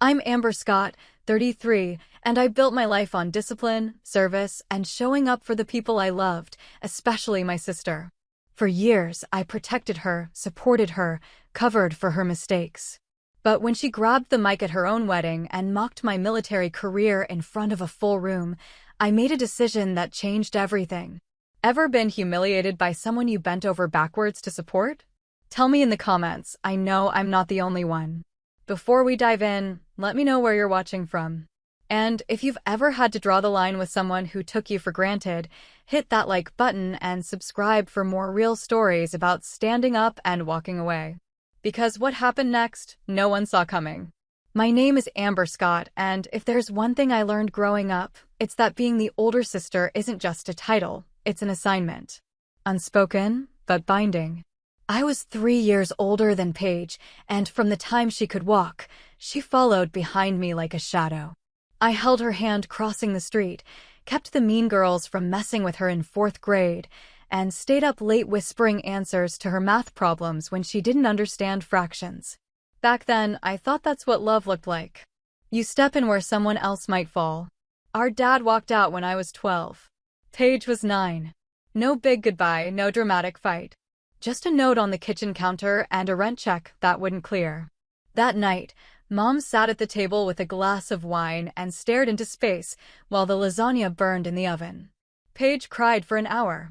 I'm Amber Scott, 33, and I built my life on discipline, service, and showing up for the people I loved, especially my sister. For years, I protected her, supported her, covered for her mistakes. But when she grabbed the mic at her own wedding and mocked my military career in front of a full room, I made a decision that changed everything. Ever been humiliated by someone you bent over backwards to support? Tell me in the comments. I know I'm not the only one. Before we dive in, let me know where you're watching from. And if you've ever had to draw the line with someone who took you for granted, hit that like button and subscribe for more real stories about standing up and walking away. Because what happened next, no one saw coming. My name is Amber Scott, and if there's one thing I learned growing up, it's that being the older sister isn't just a title, it's an assignment. Unspoken, but binding. I was 3 years older than Paige, and from the time she could walk, she followed behind me like a shadow. I held her hand crossing the street, kept the mean girls from messing with her in 4th grade, and stayed up late whispering answers to her math problems when she didn't understand fractions. Back then, I thought that's what love looked like. You step in where someone else might fall. Our dad walked out when I was 12. Paige was 9. No big goodbye, no dramatic fight. Just a note on the kitchen counter and a rent check that wouldn't clear. That night, Mom sat at the table with a glass of wine and stared into space while the lasagna burned in the oven. Paige cried for an hour.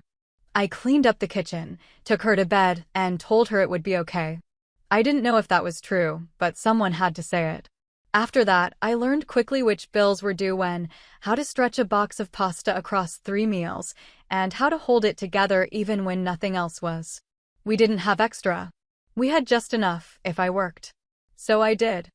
I cleaned up the kitchen, took her to bed, and told her it would be okay. I didn't know if that was true, but someone had to say it. After that, I learned quickly which bills were due when, how to stretch a box of pasta across 3 meals, and how to hold it together even when nothing else was. We didn't have extra. We had just enough, if I worked. So I did.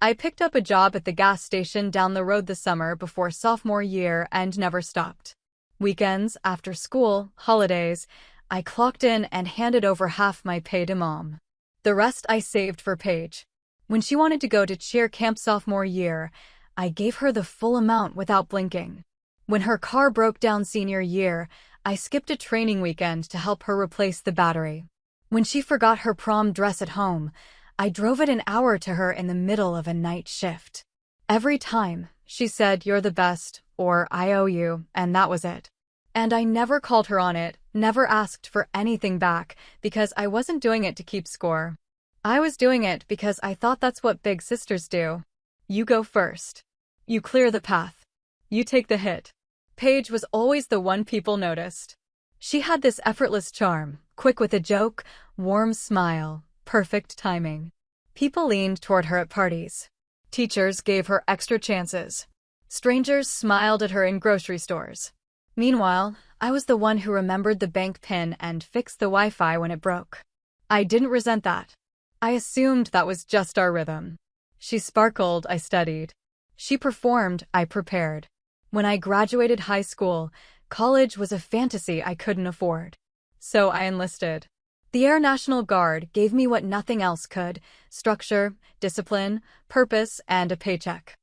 I picked up a job at the gas station down the road the summer before sophomore year and never stopped. Weekends, after school, holidays, I clocked in and handed over half my pay to Mom. The rest I saved for Paige. When she wanted to go to cheer camp sophomore year, I gave her the full amount without blinking. When her car broke down senior year, I skipped a training weekend to help her replace the battery. When she forgot her prom dress at home, I drove it an hour to her in the middle of a night shift. Every time, she said, "You're the best," or "I owe you," and that was it. And I never called her on it, never asked for anything back, because I wasn't doing it to keep score. I was doing it because I thought that's what big sisters do. You go first. You clear the path. You take the hit. Paige was always the one people noticed. She had this effortless charm, quick with a joke, warm smile, perfect timing. People leaned toward her at parties. Teachers gave her extra chances. Strangers smiled at her in grocery stores. Meanwhile, I was the one who remembered the bank PIN and fixed the Wi-Fi when it broke. I didn't resent that. I assumed that was just our rhythm. She sparkled, I studied. She performed, I prepared. When I graduated high school, college was a fantasy I couldn't afford. So I enlisted. The Air National Guard gave me what nothing else could: structure, discipline, purpose, and a paycheck.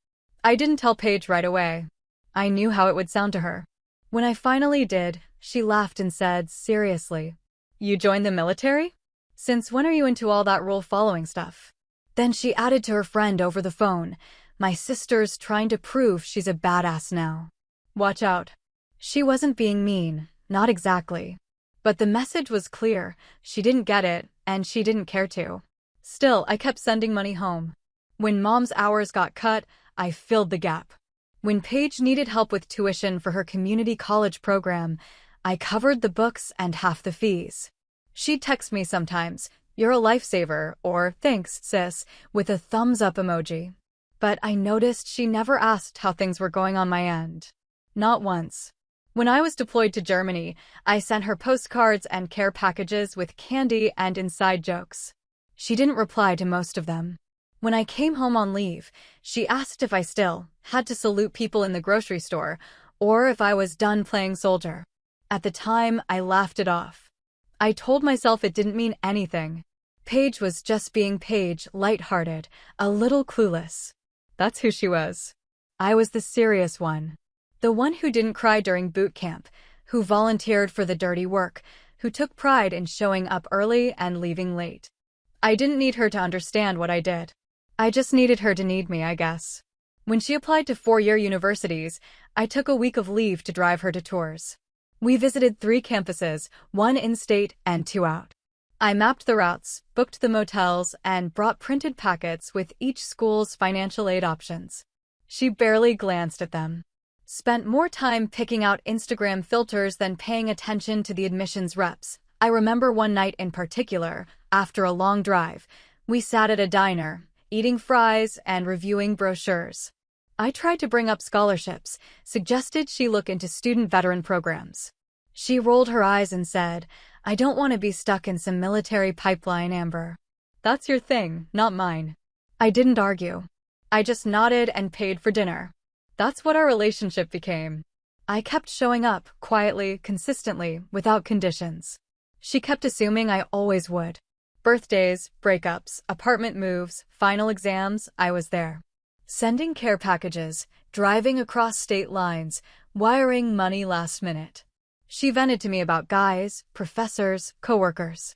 I didn't tell Paige right away. I knew how it would sound to her. When I finally did, she laughed and said, seriously, "You joined the military? Since when are you into all that rule-following stuff?" Then she added to her friend over the phone, "My sister's trying to prove she's a badass now. Watch out." She wasn't being mean, not exactly. But the message was clear. She didn't get it, and she didn't care to. Still, I kept sending money home. When Mom's hours got cut, I filled the gap. When Paige needed help with tuition for her community college program, I covered the books and half the fees. She'd text me sometimes, "You're a lifesaver," or "Thanks, sis," with a thumbs-up emoji. But I noticed she never asked how things were going on my end. Not once. When I was deployed to Germany, I sent her postcards and care packages with candy and inside jokes. She didn't reply to most of them. When I came home on leave, she asked if I still had to salute people in the grocery store, or if I was done playing soldier. At the time, I laughed it off. I told myself it didn't mean anything. Paige was just being Paige, lighthearted, a little clueless. That's who she was. I was the serious one. The one who didn't cry during boot camp, who volunteered for the dirty work, who took pride in showing up early and leaving late. I didn't need her to understand what I did. I just needed her to need me, I guess. When she applied to four-year universities, I took a week of leave to drive her to tours. We visited 3 campuses, 1 in-state and 2 out. I mapped the routes, booked the motels, and brought printed packets with each school's financial aid options. She barely glanced at them. Spent more time picking out Instagram filters than paying attention to the admissions reps. I remember one night in particular, after a long drive, we sat at a diner, eating fries and reviewing brochures. I tried to bring up scholarships, suggested she look into student veteran programs. She rolled her eyes and said, "I don't want to be stuck in some military pipeline, Amber." "That's your thing, not mine." I didn't argue. I just nodded and paid for dinner. That's what our relationship became. I kept showing up, quietly, consistently, without conditions. She kept assuming I always would. Birthdays, breakups, apartment moves, final exams, I was there. Sending care packages, driving across state lines, wiring money last minute. She vented to me about guys, professors, coworkers.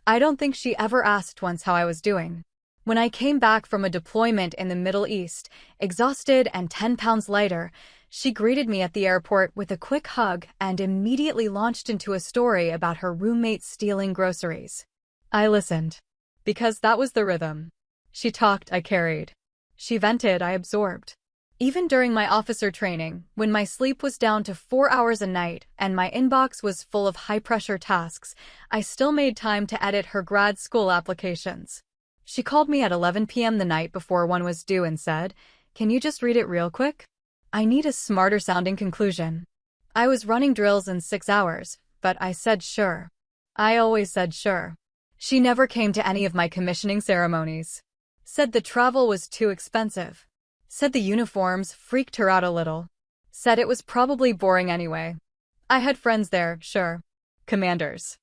I don't think she ever asked once how I was doing. When I came back from a deployment in the Middle East, exhausted and 10 pounds lighter, she greeted me at the airport with a quick hug and immediately launched into a story about her roommate stealing groceries. I listened. Because that was the rhythm. She talked, I carried. She vented, I absorbed. Even during my officer training, when my sleep was down to 4 hours a night and my inbox was full of high-pressure tasks, I still made time to edit her grad school applications. She called me at 11 p.m. the night before one was due and said, "Can you just read it real quick? I need a smarter-sounding conclusion." I was running drills in 6 hours, but I said sure. I always said sure. She never came to any of my commissioning ceremonies. Said the travel was too expensive. Said the uniforms freaked her out a little. Said it was probably boring anyway. I had friends there, sure. Commanders.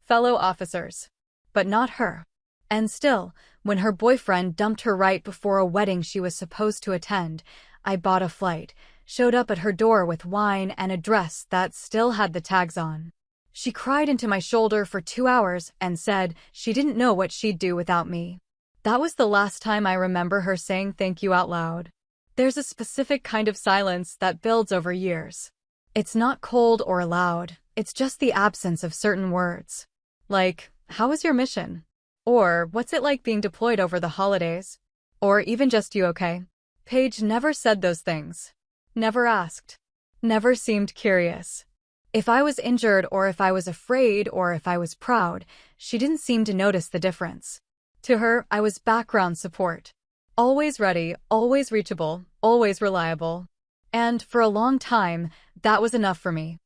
Fellow officers. But not her. And still, when her boyfriend dumped her right before a wedding she was supposed to attend, I bought a flight, showed up at her door with wine and a dress that still had the tags on. She cried into my shoulder for 2 hours and said she didn't know what she'd do without me. That was the last time I remember her saying thank you out loud. There's a specific kind of silence that builds over years. It's not cold or loud, it's just the absence of certain words. Like, "How was your mission?" Or, "What's it like being deployed over the holidays?" Or even just, "You okay?" Paige never said those things. Never asked. Never seemed curious. If I was injured or if I was afraid or if I was proud, she didn't seem to notice the difference. To her, I was background support. Always ready, always reachable, always reliable. And for a long time, that was enough for me.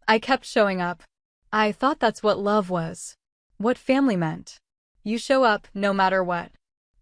I kept showing up. I thought that's what love was. What family meant. You show up no matter what.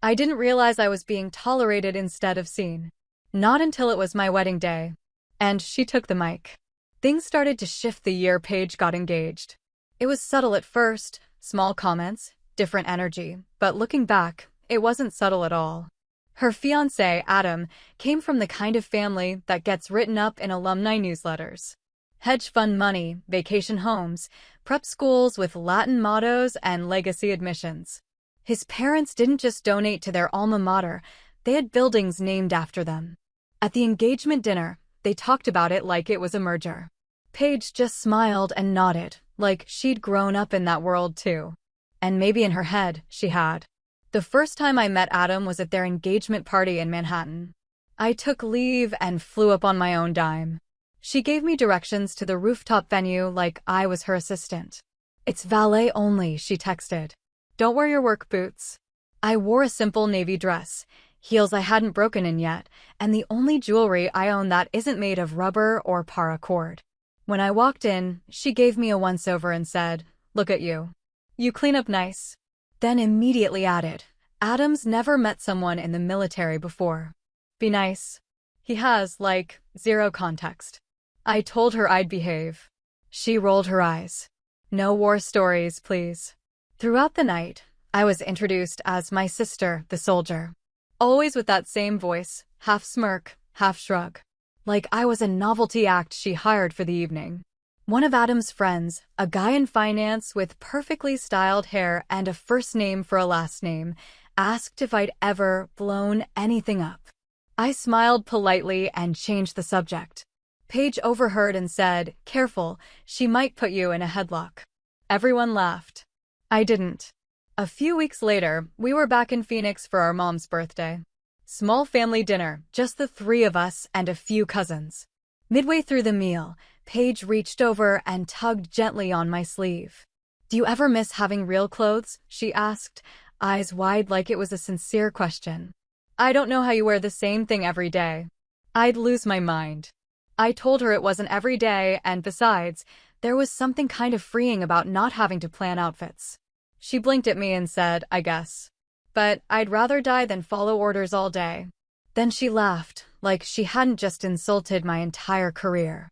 I didn't realize I was being tolerated instead of seen. Not until it was my wedding day. And she took the mic. Things started to shift the year Paige got engaged. It was subtle at first, small comments, different energy, but looking back, it wasn't subtle at all. Her fiancé, Adam, came from the kind of family that gets written up in alumni newsletters. Hedge fund money, vacation homes, prep schools with Latin mottos and legacy admissions. His parents didn't just donate to their alma mater, they had buildings named after them. At the engagement dinner, they talked about it like it was a merger. Paige just smiled and nodded, like she'd grown up in that world too. And maybe in her head, she had. The first time I met Adam was at their engagement party in Manhattan. I took leave and flew up on my own dime. She gave me directions to the rooftop venue like I was her assistant. "It's valet only," she texted. "Don't wear your work boots." I wore a simple navy dress, heels I hadn't broken in yet, and the only jewelry I own that isn't made of rubber or paracord. When I walked in, she gave me a once-over and said, "Look at you. You clean up nice." Then immediately added, "Adam's never met someone in the military before. Be nice." He has, like, zero context. I told her I'd behave. She rolled her eyes. "No war stories, please." Throughout the night, I was introduced as my sister, the soldier. Always with that same voice, half smirk, half shrug. Like I was a novelty act she hired for the evening. One of Adam's friends, a guy in finance with perfectly styled hair and a first name for a last name, asked if I'd ever blown anything up. I smiled politely and changed the subject. Paige overheard and said, "Careful, she might put you in a headlock." Everyone laughed. I didn't. A few weeks later, we were back in Phoenix for our mom's birthday. Small family dinner, just the three of us and a few cousins. Midway through the meal, Paige reached over and tugged gently on my sleeve. "Do you ever miss having real clothes?" she asked, eyes wide like it was a sincere question. "I don't know how you wear the same thing every day." I'd lose my mind. I told her it wasn't every day, and besides, there was something kind of freeing about not having to plan outfits. She blinked at me and said, "I guess. But I'd rather die than follow orders all day." Then she laughed, like she hadn't just insulted my entire career.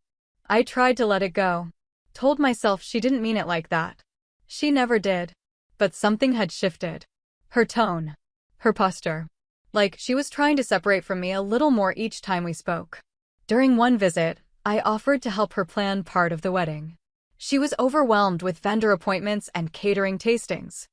I tried to let it go. Told myself she didn't mean it like that. She never did. But something had shifted. Her tone. Her posture. Like she was trying to separate from me a little more each time we spoke. During one visit, I offered to help her plan part of the wedding. She was overwhelmed with vendor appointments and catering tastings.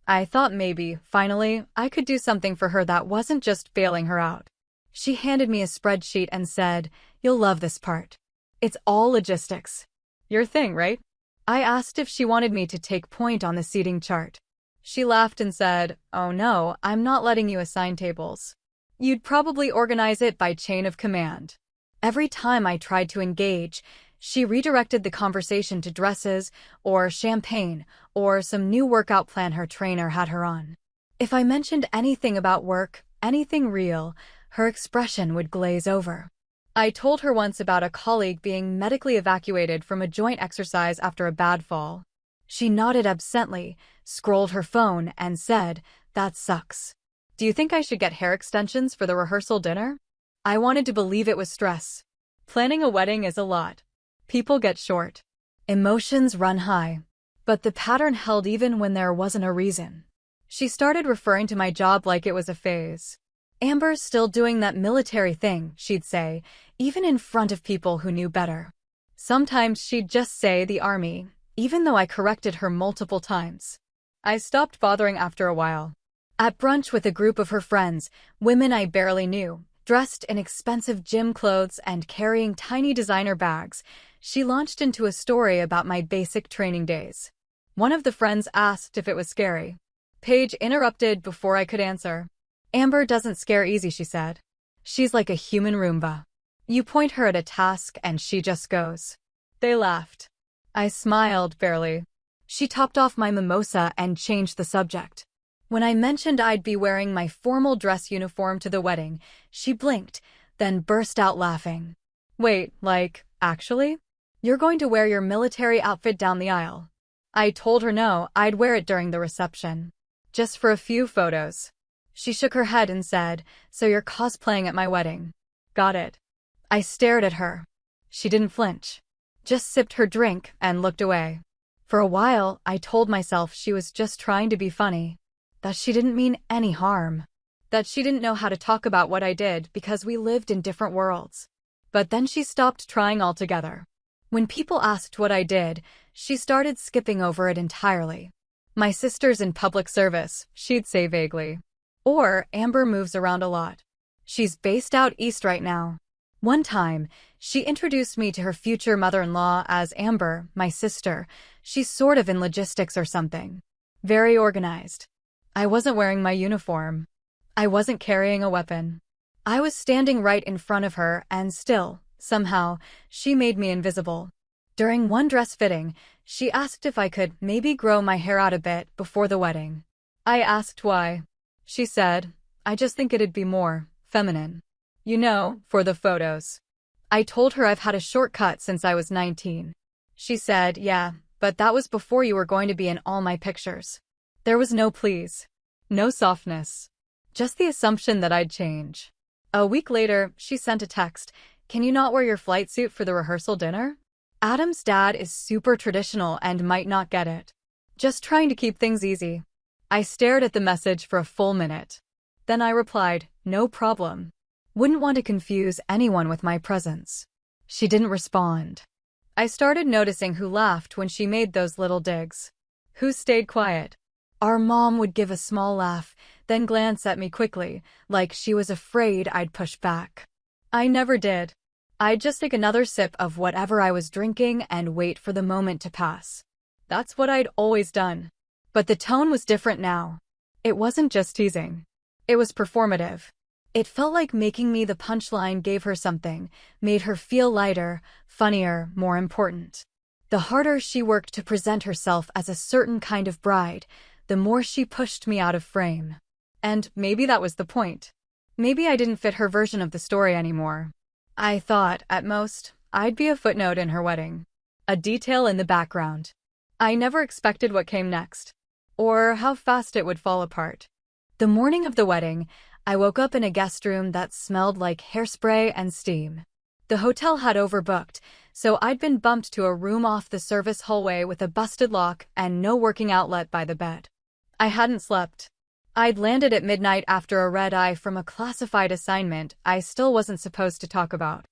I thought maybe, finally, I could do something for her that wasn't just bailing her out. She handed me a spreadsheet and said, "You'll love this part. It's all logistics." "Your thing, right?" I asked if she wanted me to take point on the seating chart. She laughed and said, "Oh no, I'm not letting you assign tables. You'd probably organize it by chain of command." Every time I tried to engage, she redirected the conversation to dresses, or champagne, or some new workout plan her trainer had her on. If I mentioned anything about work, anything real, her expression would glaze over. I told her once about a colleague being medically evacuated from a joint exercise after a bad fall. She nodded absently, scrolled her phone, and said, "That sucks. Do you think I should get hair extensions for the rehearsal dinner?" I wanted to believe it was stress. Planning a wedding is a lot. People get short. Emotions run high. But the pattern held even when there wasn't a reason. She started referring to my job like it was a phase. "Amber's still doing that military thing," she'd say, even in front of people who knew better. Sometimes she'd just say the army, even though I corrected her multiple times. I stopped bothering after a while. At brunch with a group of her friends, women I barely knew, dressed in expensive gym clothes and carrying tiny designer bags, she launched into a story about my basic training days. One of the friends asked if it was scary. Paige interrupted before I could answer. "Amber doesn't scare easy," she said. "She's like a human Roomba. You point her at a task and she just goes." They laughed. I smiled barely. She topped off my mimosa and changed the subject. When I mentioned I'd be wearing my formal dress uniform to the wedding, she blinked, then burst out laughing. "Wait, like, actually? You're going to wear your military outfit down the aisle?" I told her no, I'd wear it during the reception. Just for a few photos. She shook her head and said, "So you're cosplaying at my wedding." Got it. I stared at her. She didn't flinch. Just sipped her drink and looked away. For a while, I told myself she was just trying to be funny. That she didn't mean any harm. That she didn't know how to talk about what I did because we lived in different worlds. But then she stopped trying altogether. When people asked what I did, she started skipping over it entirely. "My sister's in public service," she'd say vaguely. Or, "Amber moves around a lot. She's based out east right now." One time, she introduced me to her future mother-in-law as Amber, my sister. She's sort of in logistics or something. Very organized. I wasn't wearing my uniform. I wasn't carrying a weapon. I was standing right in front of her, and still, somehow, she made me invisible. During one dress fitting, she asked if I could maybe grow my hair out a bit before the wedding. I asked why. She said, "I just think it'd be more feminine. You know, for the photos." I told her I've had a shortcut since I was 19. She said, "Yeah, but that was before you were going to be in all my pictures." There was no please. No softness. Just the assumption that I'd change. A week later, she sent a text, "Can you not wear your flight suit for the rehearsal dinner? Adam's dad is super traditional and might not get it." Just trying to keep things easy. I stared at the message for a full minute. Then I replied, "No problem. Wouldn't want to confuse anyone with my presence." She didn't respond. I started noticing who laughed when she made those little digs. Who stayed quiet. Our mom would give a small laugh, then glance at me quickly, like she was afraid I'd push back. I never did. I'd just take another sip of whatever I was drinking and wait for the moment to pass. That's what I'd always done. But the tone was different now. It wasn't just teasing. It was performative. It felt like making me the punchline gave her something, made her feel lighter, funnier, more important. The harder she worked to present herself as a certain kind of bride, the more she pushed me out of frame. And maybe that was the point. Maybe I didn't fit her version of the story anymore. I thought, at most, I'd be a footnote in her wedding. A detail in the background. I never expected what came next, or how fast it would fall apart. The morning of the wedding, I woke up in a guest room that smelled like hairspray and steam. The hotel had overbooked, so I'd been bumped to a room off the service hallway with a busted lock and no working outlet by the bed. I hadn't slept. I'd landed at midnight after a red-eye from a classified assignment I still wasn't supposed to talk about.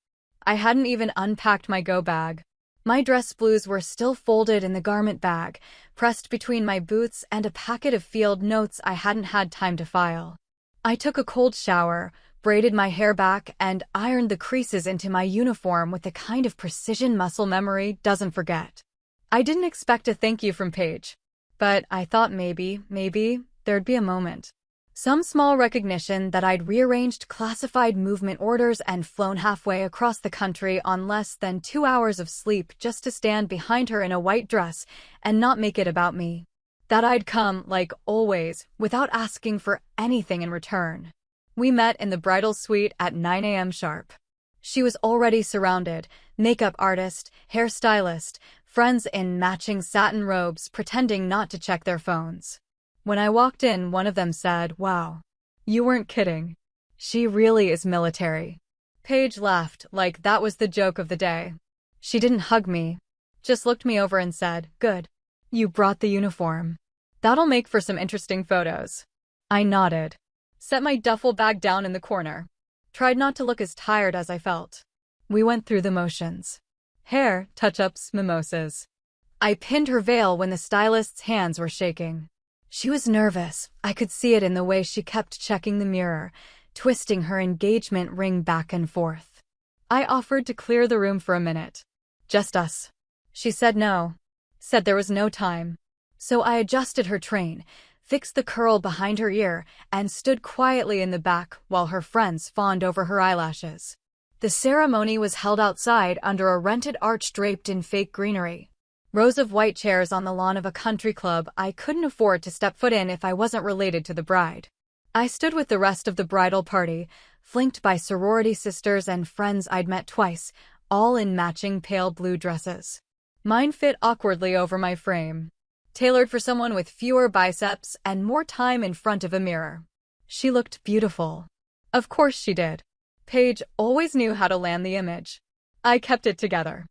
I hadn't even unpacked my go bag. My dress blues were still folded in the garment bag, pressed between my boots and a packet of field notes I hadn't had time to file. I took a cold shower, braided my hair back, and ironed the creases into my uniform with the kind of precision muscle memory doesn't forget. I didn't expect a thank you from Paige, but I thought maybe, there'd be a moment. Some small recognition that I'd rearranged classified movement orders and flown halfway across the country on less than 2 hours of sleep just to stand behind her in a white dress and not make it about me. That I'd come, like always, without asking for anything in return. We met in the bridal suite at 9 a.m. sharp. She was already surrounded, makeup artist, hairstylist, friends in matching satin robes pretending not to check their phones. When I walked in, one of them said, "Wow, you weren't kidding. She really is military." Paige laughed like that was the joke of the day. She didn't hug me, just looked me over and said, "Good. You brought the uniform. That'll make for some interesting photos." I nodded, set my duffel bag down in the corner, tried not to look as tired as I felt. We went through the motions. Hair, touch-ups, mimosas. I pinned her veil when the stylist's hands were shaking. She was nervous. I could see it in the way she kept checking the mirror, twisting her engagement ring back and forth. I offered to clear the room for a minute. Just us. She said no. Said there was no time. So I adjusted her train, fixed the curl behind her ear, and stood quietly in the back while her friends fawned over her eyelashes. The ceremony was held outside under a rented arch draped in fake greenery. Rows of white chairs on the lawn of a country club I couldn't afford to step foot in if I wasn't related to the bride. I stood with the rest of the bridal party, flanked by sorority sisters and friends I'd met twice, all in matching pale blue dresses. Mine fit awkwardly over my frame, tailored for someone with fewer biceps and more time in front of a mirror. She looked beautiful. Of course she did. Paige always knew how to land the image. I kept it together.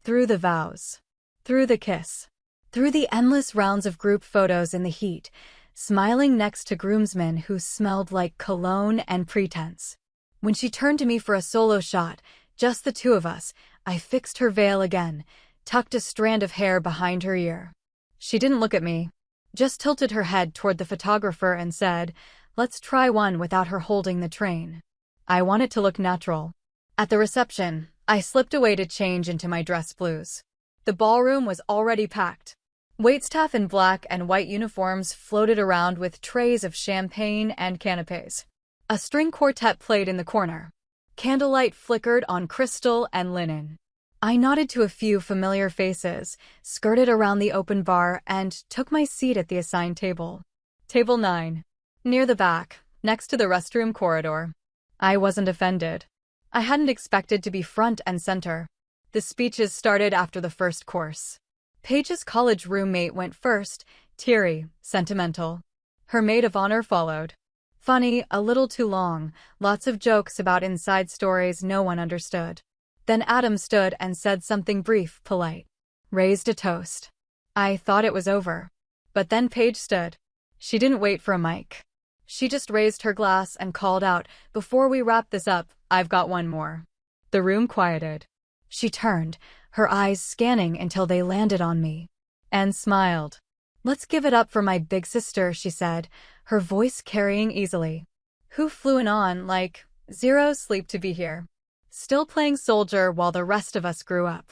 Through the vows. Through the kiss. Through the endless rounds of group photos in the heat, smiling next to groomsmen who smelled like cologne and pretense. When she turned to me for a solo shot, just the two of us, I fixed her veil again, tucked a strand of hair behind her ear. She didn't look at me, just tilted her head toward the photographer and said, "Let's try one without her holding the train." I want it to look natural. At the reception, I slipped away to change into my dress blues. The ballroom was already packed. Waitstaff in black and white uniforms floated around with trays of champagne and canapes. A string quartet played in the corner. Candlelight flickered on crystal and linen. I nodded to a few familiar faces, skirted around the open bar, and took my seat at the assigned table. Table 9. Near the back, next to the restroom corridor. I wasn't offended. I hadn't expected to be front and center. The speeches started after the first course. Paige's college roommate went first, teary, sentimental. Her maid of honor followed. Funny, a little too long, lots of jokes about inside stories no one understood. Then Adam stood and said something brief, polite. Raised a toast. I thought it was over. But then Paige stood. She didn't wait for a mic. She just raised her glass and called out, "Before we wrap this up, I've got one more." The room quieted. She turned, her eyes scanning until they landed on me. And smiled. Let's give it up for my big sister, she said, her voice carrying easily. Who flew in on, like, zero sleep to be here. Still playing soldier while the rest of us grew up.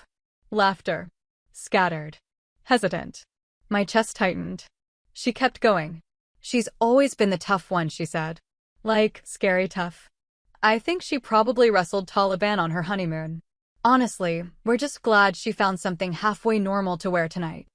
Laughter. Scattered. Hesitant. My chest tightened. She kept going. She's always been the tough one, she said. Like, scary tough. I think she probably wrestled Taliban on her honeymoon. Honestly, we're just glad she found something halfway normal to wear tonight.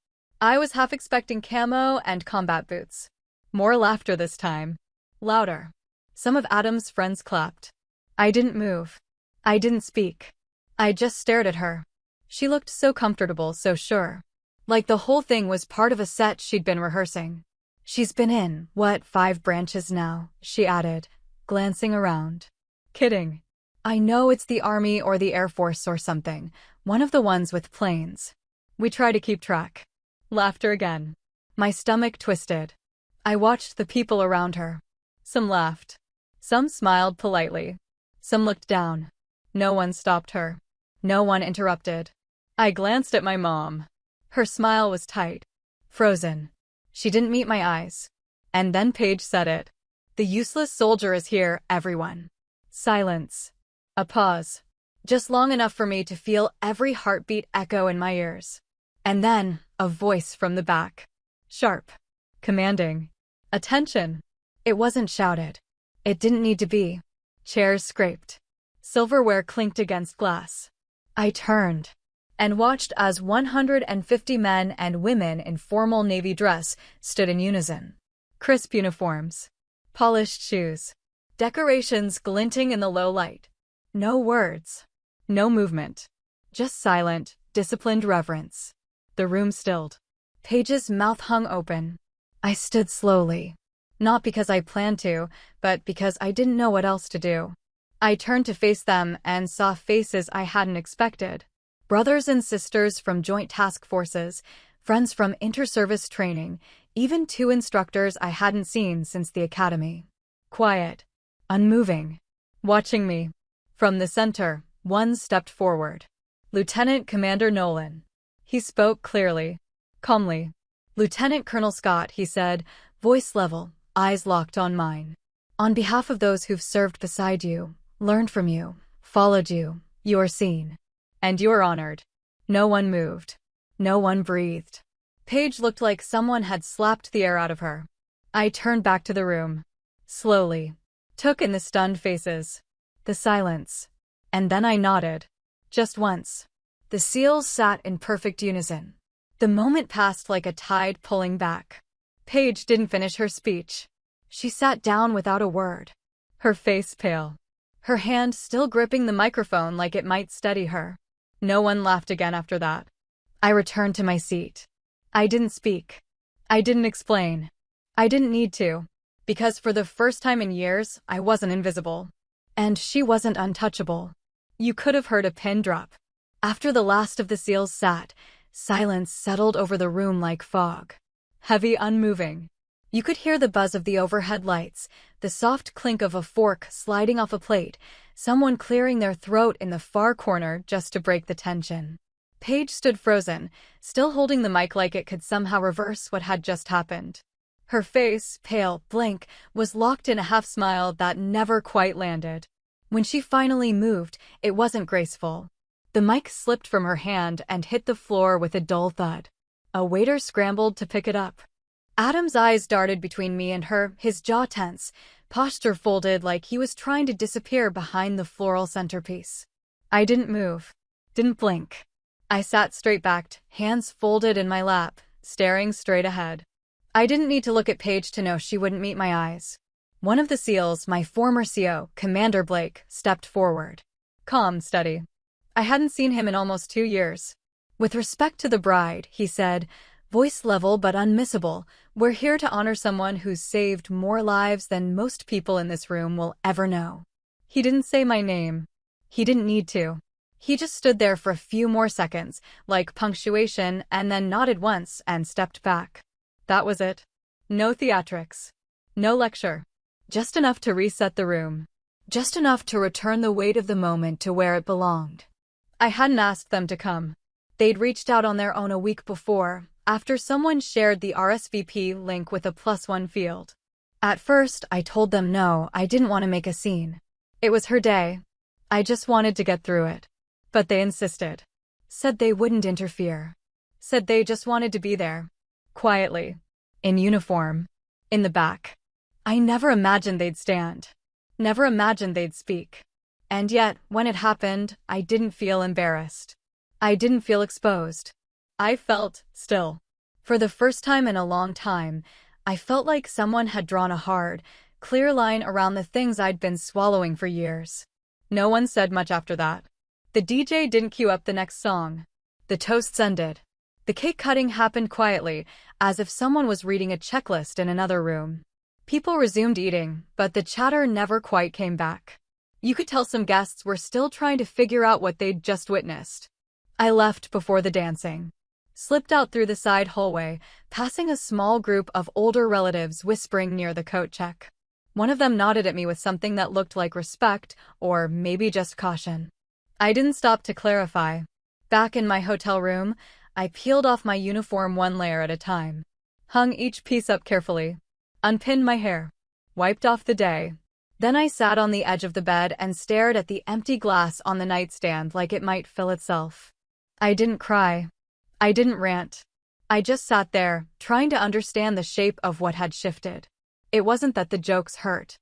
I was half expecting camo and combat boots. More laughter this time. Louder. Some of Adam's friends clapped. I didn't move. I didn't speak. I just stared at her. She looked so comfortable, so sure. Like the whole thing was part of a set she'd been rehearsing. She's been in, 5 branches now, she added, glancing around. Kidding. I know it's the Army or the Air Force or something, one of the ones with planes. We try to keep track. Laughter again. My stomach twisted. I watched the people around her. Some laughed. Some smiled politely. Some looked down. No one stopped her. No one interrupted. I glanced at my mom. Her smile was tight. Frozen. She didn't meet my eyes. And then Paige said it. The useless soldier is here, everyone. Silence. A pause. Just long enough for me to feel every heartbeat echo in my ears. And then, a voice from the back. Sharp. Commanding. Attention. It wasn't shouted. It didn't need to be. Chairs scraped. Silverware clinked against glass. I turned and watched as 150 men and women in formal Navy dress stood in unison. Crisp uniforms. Polished shoes. Decorations glinting in the low light. No words. No movement. Just silent, disciplined reverence. The room stilled. Paige's mouth hung open. I stood slowly. Not because I planned to, but because I didn't know what else to do. I turned to face them and saw faces I hadn't expected. Brothers and sisters from joint task forces, friends from inter-service training, even 2 instructors I hadn't seen since the academy. Quiet. Unmoving. Watching me. From the center, one stepped forward. Lieutenant Commander Nolan. He spoke clearly. Calmly. Lieutenant Colonel Scott, he said, voice level, eyes locked on mine. On behalf of those who've served beside you, learned from you, followed you, you're seen. And you're honored. No one moved. No one breathed. Paige looked like someone had slapped the air out of her. I turned back to the room. Slowly. Took in the stunned faces. The silence. And then I nodded. Just once. The SEALs sat in perfect unison. The moment passed like a tide pulling back. Paige didn't finish her speech. She sat down without a word. Her face pale. Her hand still gripping the microphone like it might steady her. No one laughed again after that. I returned to my seat. I didn't speak. I didn't explain. I didn't need to. Because for the first time in years, I wasn't invisible. And she wasn't untouchable. You could have heard a pin drop. After the last of the SEALs sat, silence settled over the room like fog. Heavy, unmoving. You could hear the buzz of the overhead lights, the soft clink of a fork sliding off a plate, someone clearing their throat in the far corner just to break the tension. Paige stood frozen, still holding the mic like it could somehow reverse what had just happened. Her face, pale, blank, was locked in a half-smile that never quite landed. When she finally moved, it wasn't graceful. The mic slipped from her hand and hit the floor with a dull thud. A waiter scrambled to pick it up. Adam's eyes darted between me and her, his jaw tense, posture folded like he was trying to disappear behind the floral centerpiece. I didn't move. Didn't blink. I sat straight-backed, hands folded in my lap, staring straight ahead. I didn't need to look at Paige to know she wouldn't meet my eyes. One of the SEALs, my former CO, Commander Blake, stepped forward. Calm, steady. I hadn't seen him in almost 2 years. With respect to the bride, he said, voice level but unmissable, we're here to honor someone who's saved more lives than most people in this room will ever know. He didn't say my name. He didn't need to. He just stood there for a few more seconds, like punctuation, and then nodded once and stepped back. That was it. No theatrics. No lecture. Just enough to reset the room. Just enough to return the weight of the moment to where it belonged. I hadn't asked them to come. They'd reached out on their own a week before. after someone shared the RSVP link with a +1 field. At first, I told them no, I didn't want to make a scene. It was her day. I just wanted to get through it. But they insisted. Said they wouldn't interfere. Said they just wanted to be there. Quietly. In uniform. In the back. I never imagined they'd stand. Never imagined they'd speak. And yet, when it happened, I didn't feel embarrassed. I didn't feel exposed. I felt still. For the first time in a long time, I felt like someone had drawn a hard, clear line around the things I'd been swallowing for years. No one said much after that. The DJ didn't cue up the next song. The toasts ended. The cake cutting happened quietly, as if someone was reading a checklist in another room. People resumed eating, but the chatter never quite came back. You could tell some guests were still trying to figure out what they'd just witnessed. I left before the dancing. Slipped out through the side hallway, passing a small group of older relatives whispering near the coat check. One of them nodded at me with something that looked like respect, or maybe just caution. I didn't stop to clarify. Back in my hotel room, I peeled off my uniform one layer at a time. Hung each piece up carefully. Unpinned my hair. Wiped off the day. Then I sat on the edge of the bed and stared at the empty glass on the nightstand like it might fill itself. I didn't cry. I didn't rant. I just sat there, trying to understand the shape of what had shifted. It wasn't that the jokes hurt.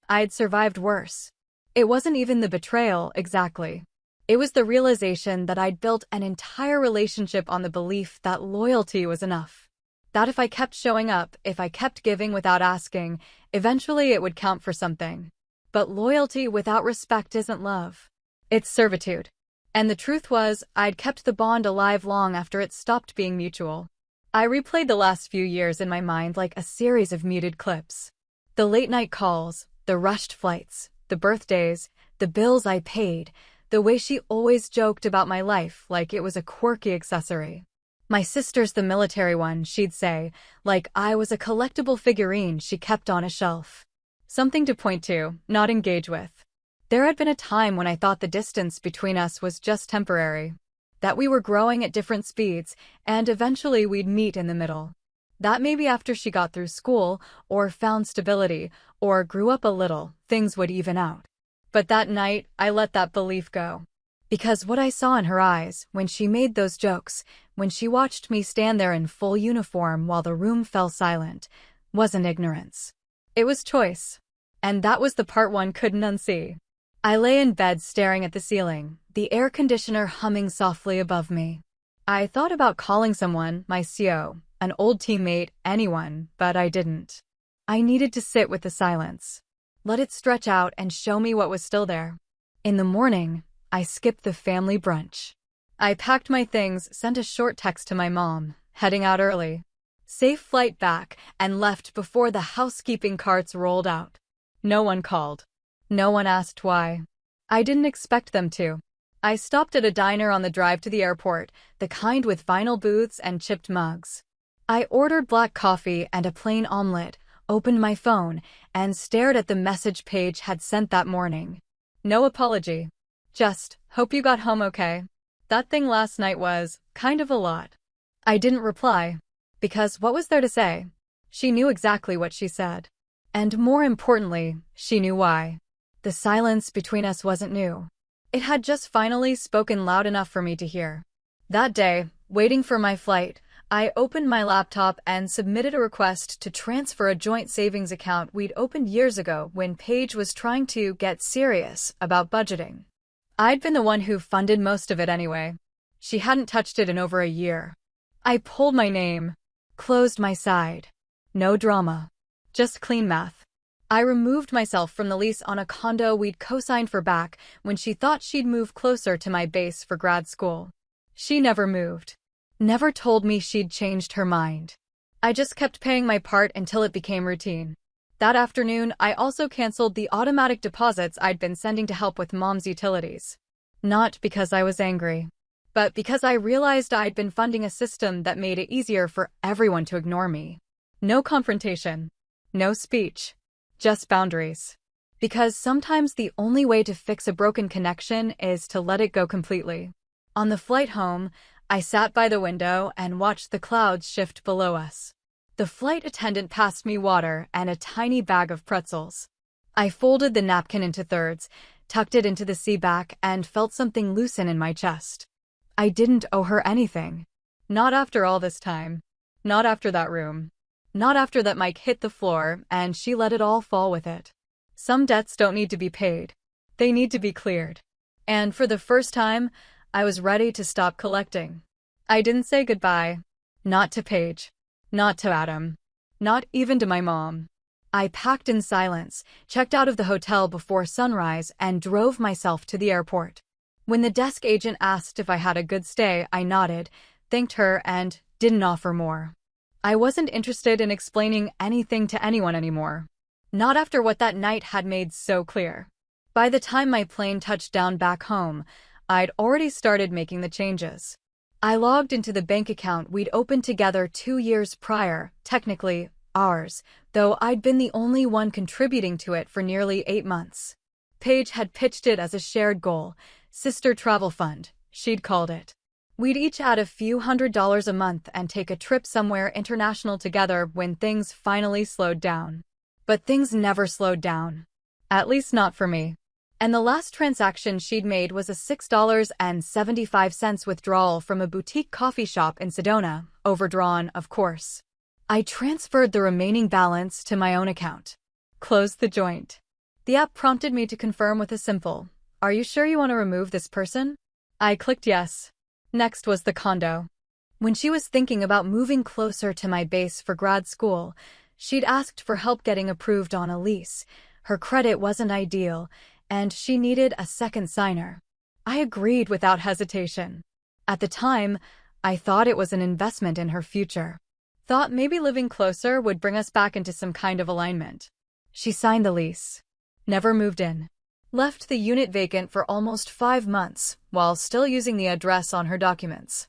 I'd survived worse. It wasn't even the betrayal, exactly. It was the realization that I'd built an entire relationship on the belief that loyalty was enough. That if I kept showing up, if I kept giving without asking, eventually it would count for something. But loyalty without respect isn't love. It's servitude. And the truth was, I'd kept the bond alive long after it stopped being mutual. I replayed the last few years in my mind like a series of muted clips. The late-night calls, the rushed flights, the birthdays, the bills I paid, the way she always joked about my life like it was a quirky accessory. My sister's the military one, she'd say, like I was a collectible figurine she kept on a shelf. Something to point to, not engage with. There had been a time when I thought the distance between us was just temporary. That we were growing at different speeds, and eventually we'd meet in the middle. That maybe after she got through school, or found stability, or grew up a little, things would even out. But that night, I let that belief go. Because what I saw in her eyes, when she made those jokes, when she watched me stand there in full uniform while the room fell silent, wasn't ignorance. It was choice. And that was the part one couldn't unsee. I lay in bed staring at the ceiling, the air conditioner humming softly above me. I thought about calling someone, my CO, an old teammate, anyone, but I didn't. I needed to sit with the silence. Let it stretch out and show me what was still there. In the morning, I skipped the family brunch. I packed my things, sent a short text to my mom, heading out early. Safe flight back, and left before the housekeeping carts rolled out. No one called. No one asked why. I didn't expect them to. I stopped at a diner on the drive to the airport, the kind with vinyl booths and chipped mugs. I ordered black coffee and a plain omelet, opened my phone, and stared at the message Paige had sent that morning. No apology. Just, hope you got home okay. That thing last night was, kind of a lot. I didn't reply. Because what was there to say? She knew exactly what she said. And more importantly, she knew why. The silence between us wasn't new. It had just finally spoken loud enough for me to hear. That day, waiting for my flight, I opened my laptop and submitted a request to transfer a joint savings account we'd opened years ago when Paige was trying to get serious about budgeting. I'd been the one who funded most of it anyway. She hadn't touched it in over a year. I pulled my name, closed my side. No drama. Just clean math. I removed myself from the lease on a condo we'd co-signed for back when she thought she'd move closer to my base for grad school. She never moved. Never told me she'd changed her mind. I just kept paying my part until it became routine. That afternoon, I also canceled the automatic deposits I'd been sending to help with Mom's utilities. Not because I was angry, but because I realized I'd been funding a system that made it easier for everyone to ignore me. No confrontation. No speech. Just boundaries. Because sometimes the only way to fix a broken connection is to let it go completely. On the flight home, I sat by the window and watched the clouds shift below us. The flight attendant passed me water and a tiny bag of pretzels. I folded the napkin into thirds, tucked it into the seat back, and felt something loosen in my chest. I didn't owe her anything. Not after all this time. Not after that room. Not after that mic hit the floor and she let it all fall with it. Some debts don't need to be paid. They need to be cleared. And for the first time, I was ready to stop collecting. I didn't say goodbye. Not to Paige. Not to Adam. Not even to my mom. I packed in silence, checked out of the hotel before sunrise, and drove myself to the airport. When the desk agent asked if I had a good stay, I nodded, thanked her, and didn't offer more. I wasn't interested in explaining anything to anyone anymore. Not after what that night had made so clear. By the time my plane touched down back home, I'd already started making the changes. I logged into the bank account we'd opened together 2 years prior, technically ours, though I'd been the only one contributing to it for nearly 8 months. Paige had pitched it as a shared goal, sister travel fund, she'd called it. We'd each add a few $100s a month and take a trip somewhere international together when things finally slowed down. But things never slowed down. At least not for me. And the last transaction she'd made was a $6.75 withdrawal from a boutique coffee shop in Sedona, overdrawn, of course. I transferred the remaining balance to my own account. Closed the joint. The app prompted me to confirm with a simple, "Are you sure you want to remove this person?" I clicked yes. Next was the condo. When she was thinking about moving closer to my base for grad school, she'd asked for help getting approved on a lease. Her credit wasn't ideal, and she needed a second signer. I agreed without hesitation. At the time, I thought it was an investment in her future. Thought maybe living closer would bring us back into some kind of alignment. She signed the lease. Never moved in. Left the unit vacant for almost 5 months, while still using the address on her documents.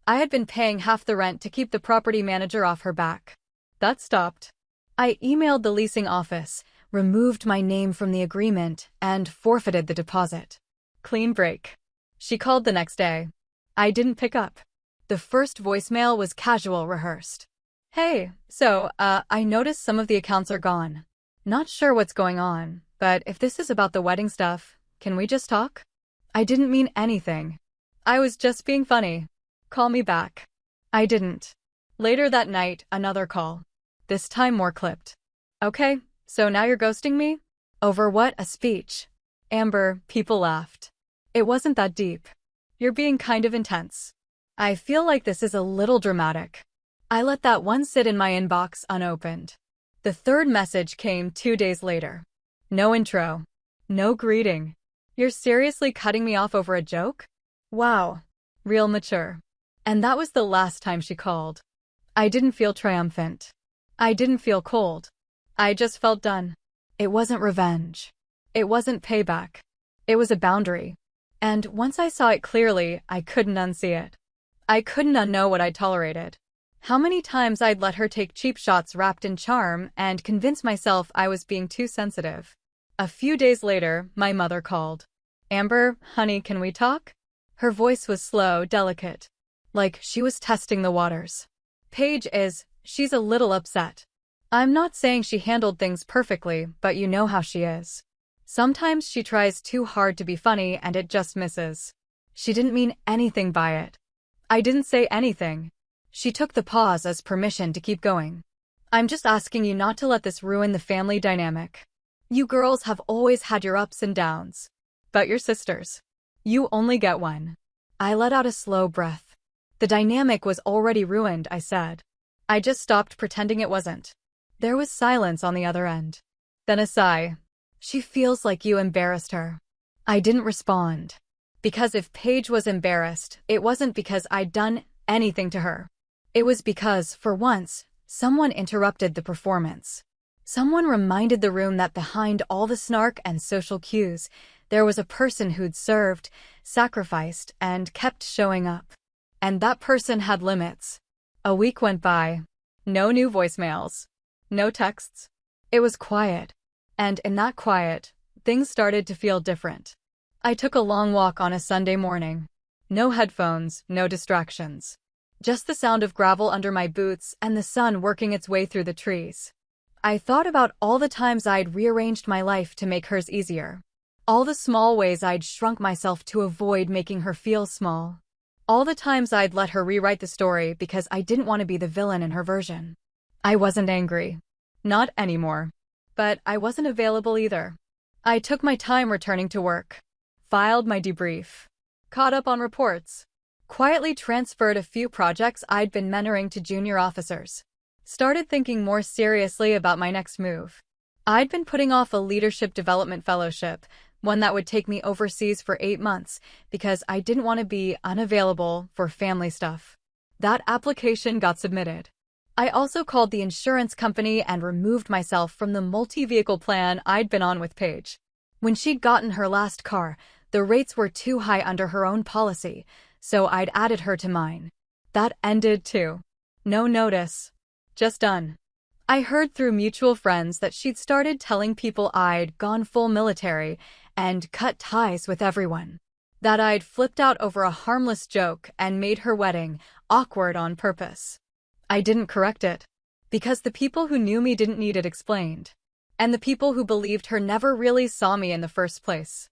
I had been paying half the rent to keep the property manager off her back. That stopped. I emailed the leasing office, removed my name from the agreement, and forfeited the deposit. Clean break. She called the next day. I didn't pick up. The first voicemail was casual, rehearsed. "Hey, so, I noticed some of the accounts are gone. Not sure what's going on, but if this is about the wedding stuff, can we just talk?" I didn't mean anything. I was just being funny. Call me back. I didn't. Later that night, another call. This time more clipped. "Okay, so now you're ghosting me? Over what? A speech?" "Amber," people laughed. "It wasn't that deep. You're being kind of intense." I feel like this is a little dramatic. I let that one sit in my inbox unopened. The third message came 2 days later. No intro. No greeting. "You're seriously cutting me off over a joke? Wow. Real mature." And that was the last time she called. I didn't feel triumphant. I didn't feel cold. I just felt done. It wasn't revenge. It wasn't payback. It was a boundary. And once I saw it clearly, I couldn't unsee it. I couldn't unknow what I tolerated. How many times I'd let her take cheap shots wrapped in charm and convince myself I was being too sensitive. A few days later, my mother called. "Amber, honey, can we talk?" Her voice was slow, delicate. Like she was testing the waters. She's a little upset. I'm not saying she handled things perfectly, but you know how she is. Sometimes she tries too hard to be funny and it just misses. She didn't mean anything by it. I didn't say anything. She took the pause as permission to keep going. "I'm just asking you not to let this ruin the family dynamic. You girls have always had your ups and downs. But you're sisters. You only get one." I let out a slow breath. The dynamic was already ruined, I said. I just stopped pretending it wasn't. There was silence on the other end. Then a sigh. "She feels like you embarrassed her." I didn't respond. Because if Paige was embarrassed, it wasn't because I'd done anything to her. It was because, for once, someone interrupted the performance. Someone reminded the room that behind all the snark and social cues, there was a person who'd served, sacrificed, and kept showing up. And that person had limits. A week went by. No new voicemails. No texts. It was quiet. And in that quiet, things started to feel different. I took a long walk on a Sunday morning. No headphones, no distractions. Just the sound of gravel under my boots and the sun working its way through the trees. I thought about all the times I'd rearranged my life to make hers easier. All the small ways I'd shrunk myself to avoid making her feel small. All the times I'd let her rewrite the story because I didn't want to be the villain in her version. I wasn't angry. Not anymore. But I wasn't available either. I took my time returning to work. Filed my debrief. Caught up on reports. Quietly transferred a few projects I'd been mentoring to junior officers. Started thinking more seriously about my next move. I'd been putting off a leadership development fellowship, one that would take me overseas for 8 months, because I didn't want to be unavailable for family stuff. That application got submitted. I also called the insurance company and removed myself from the multi-vehicle plan I'd been on with Paige. When she'd gotten her last car, the rates were too high under her own policy, so I'd added her to mine. That ended too. No notice. Just done. I heard through mutual friends that she'd started telling people I'd gone full military and cut ties with everyone. That I'd flipped out over a harmless joke and made her wedding awkward on purpose. I didn't correct it, because the people who knew me didn't need it explained. And the people who believed her never really saw me in the first place.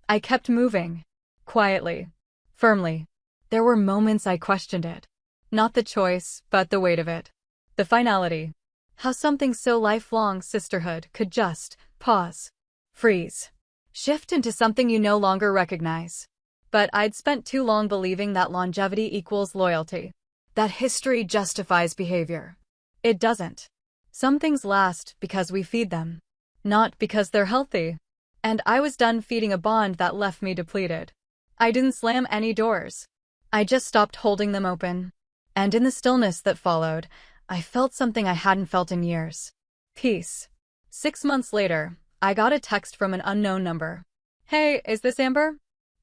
I kept moving. Quietly. Firmly. There were moments I questioned it. Not the choice, but the weight of it. The finality. How something so lifelong, sisterhood, could just pause. Freeze. Shift into something you no longer recognize. But I'd spent too long believing that longevity equals loyalty. That history justifies behavior. It doesn't. Some things last because we feed them. Not because they're healthy. And I was done feeding a bond that left me depleted. I didn't slam any doors. I just stopped holding them open. And in the stillness that followed, I felt something I hadn't felt in years. Peace. 6 months later, I got a text from an unknown number. Hey, is this Amber?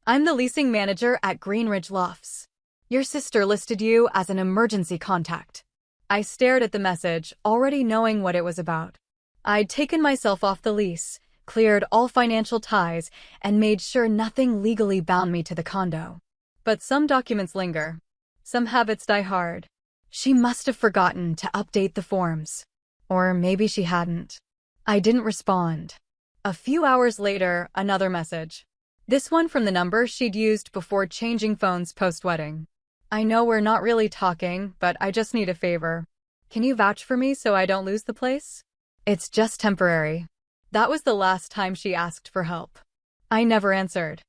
I'm the leasing manager at Greenridge Lofts. Your sister listed you as an emergency contact. I stared at the message, already knowing what it was about. I'd taken myself off the lease, cleared all financial ties, and made sure nothing legally bound me to the condo. But some documents linger. Some habits die hard. She must have forgotten to update the forms. Or maybe she hadn't. I didn't respond. A few hours later, another message. This one from the number she'd used before changing phones post-wedding. I know we're not really talking, but I just need a favor. Can you vouch for me so I don't lose the place? It's just temporary. That was the last time she asked for help. I never answered.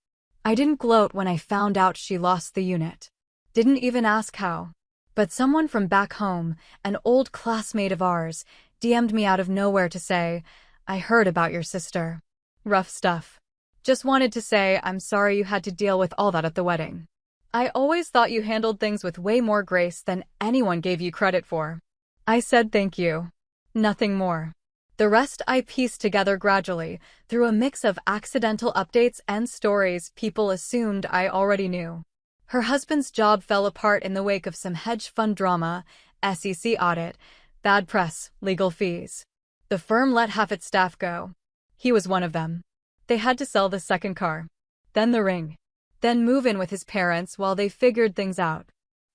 I didn't gloat when I found out she lost the unit. Didn't even ask how. But someone from back home, an old classmate of ours, DM'd me out of nowhere to say, I heard about your sister. Rough stuff. Just wanted to say I'm sorry you had to deal with all that at the wedding. I always thought you handled things with way more grace than anyone gave you credit for. I said thank you. Nothing more. The rest I pieced together gradually, through a mix of accidental updates and stories people assumed I already knew. Her husband's job fell apart in the wake of some hedge fund drama, SEC audit, bad press, legal fees. The firm let half its staff go. He was one of them. They had to sell the second car. Then the ring. Then move in with his parents while they figured things out.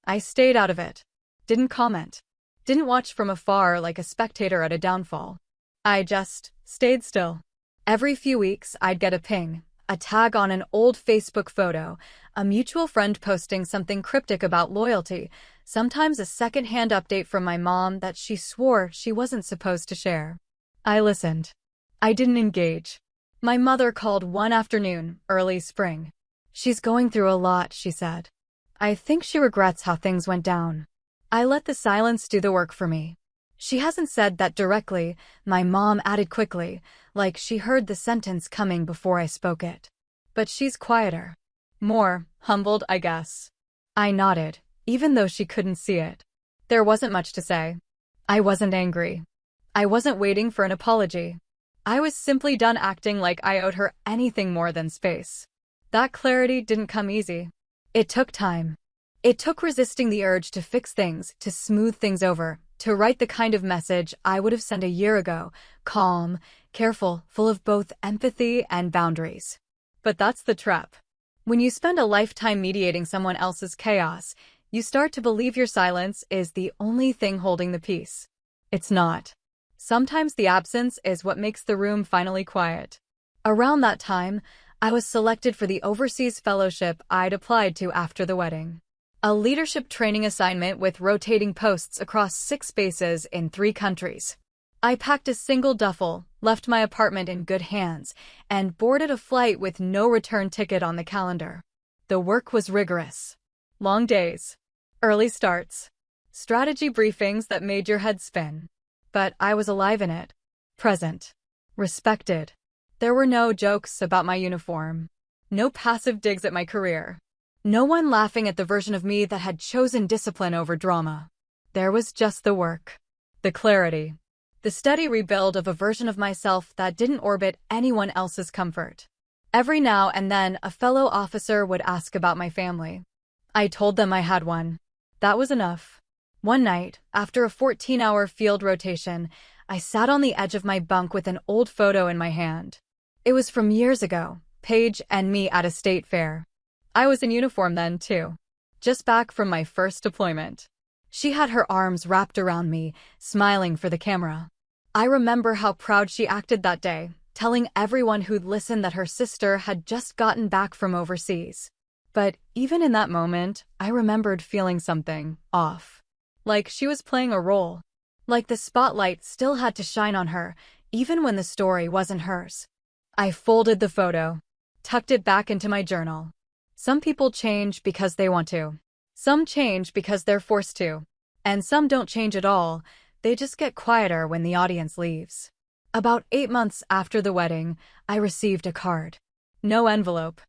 I stayed out of it. Didn't comment. Didn't watch from afar like a spectator at a downfall. I just stayed still. Every few weeks, I'd get a ping, a tag on an old Facebook photo, a mutual friend posting something cryptic about loyalty, sometimes a second-hand update from my mom that she swore she wasn't supposed to share. I listened. I didn't engage. My mother called one afternoon, early spring. She's going through a lot, she said. I think she regrets how things went down. I let the silence do the work for me. She hasn't said that directly, my mom added quickly, like she heard the sentence coming before I spoke it. But she's quieter. More humbled, I guess. I nodded, even though she couldn't see it. There wasn't much to say. I wasn't angry. I wasn't waiting for an apology. I was simply done acting like I owed her anything more than space. That clarity didn't come easy. It took time. It took resisting the urge to fix things, to smooth things over, to write the kind of message I would have sent a year ago, calm, careful, full of both empathy and boundaries. But that's the trap. When you spend a lifetime mediating someone else's chaos, you start to believe your silence is the only thing holding the peace. It's not. Sometimes the absence is what makes the room finally quiet. Around that time, I was selected for the overseas fellowship I'd applied to after the wedding. A leadership training assignment with rotating posts across 6 bases in 3 countries. I packed a single duffel, left my apartment in good hands, and boarded a flight with no return ticket on the calendar. The work was rigorous. Long days. Early starts. Strategy briefings that made your head spin. But I was alive in it. Present. Respected. There were no jokes about my uniform. No passive digs at my career. No one laughing at the version of me that had chosen discipline over drama. There was just the work. The clarity. The steady rebuild of a version of myself that didn't orbit anyone else's comfort. Every now and then, a fellow officer would ask about my family. I told them I had one. That was enough. One night, after a 14-hour field rotation, I sat on the edge of my bunk with an old photo in my hand. It was from years ago, Paige and me at a state fair. I was in uniform then, too. Just back from my first deployment. She had her arms wrapped around me, smiling for the camera. I remember how proud she acted that day, telling everyone who'd listened that her sister had just gotten back from overseas. But even in that moment, I remembered feeling something off. Like she was playing a role. Like the spotlight still had to shine on her, even when the story wasn't hers. I folded the photo, tucked it back into my journal. Some people change because they want to. Some change because they're forced to. And some don't change at all, they just get quieter when the audience leaves. About 8 months after the wedding, I received a card. No envelope.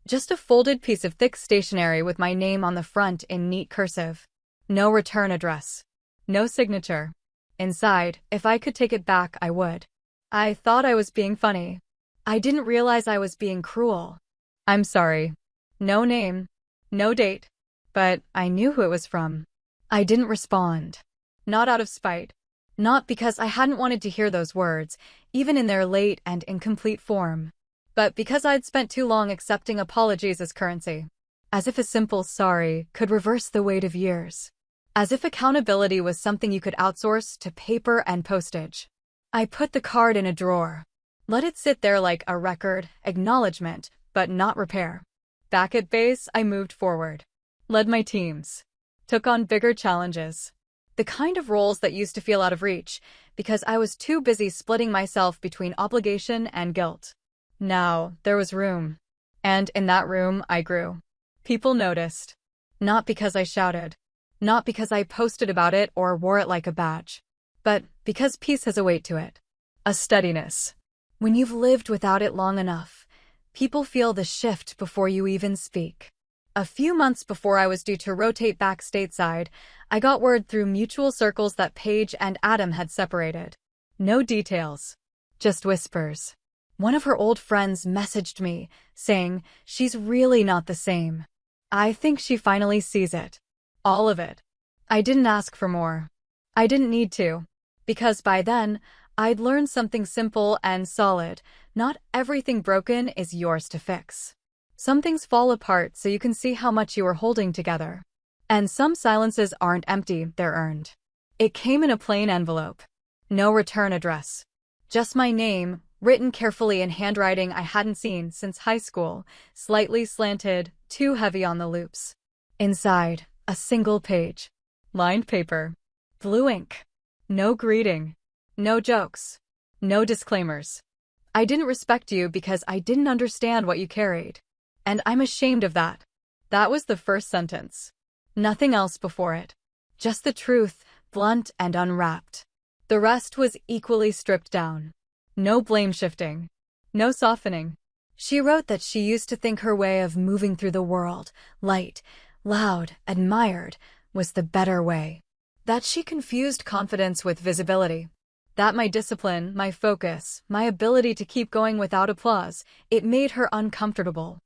Just a folded piece of thick stationery with my name on the front in neat cursive. No return address. No signature. Inside, if I could take it back, I would. I thought I was being funny. I didn't realize I was being cruel. I'm sorry. No name. No date. But I knew who it was from. I didn't respond. Not out of spite. Not because I hadn't wanted to hear those words, even in their late and incomplete form. But because I'd spent too long accepting apologies as currency. As if a simple sorry could reverse the weight of years. As if accountability was something you could outsource to paper and postage. I put the card in a drawer. Let it sit there like a record, acknowledgement, but not repair. Back at base, I moved forward. Led my teams. Took on bigger challenges. The kind of roles that used to feel out of reach, because I was too busy splitting myself between obligation and guilt. Now, there was room. And in that room, I grew. People noticed. Not because I shouted. Not because I posted about it or wore it like a badge. But because peace has a weight to it. A steadiness. When you've lived without it long enough, people feel the shift before you even speak. A few months before I was due to rotate back stateside, I got word through mutual circles that Paige and Adam had separated. No details. Just whispers. One of her old friends messaged me, saying, "She's really not the same. I think she finally sees it. All of it." I didn't ask for more. I didn't need to. Because by then, I'd learned something simple and solid. Not everything broken is yours to fix. Some things fall apart so you can see how much you are holding together. And some silences aren't empty, they're earned. It came in a plain envelope. No return address. Just my name, written carefully in handwriting I hadn't seen since high school, slightly slanted, too heavy on the loops. Inside, a single page. Lined paper. Blue ink. No greeting. No jokes. No disclaimers. I didn't respect you because I didn't understand what you carried. And I'm ashamed of that. That was the first sentence. Nothing else before it. Just the truth, blunt and unwrapped. The rest was equally stripped down. No blame shifting. No softening. She wrote that she used to think her way of moving through the world, light, loud, admired, was the better way. That she confused confidence with visibility. That my discipline, my focus, my ability to keep going without applause, it made her uncomfortable.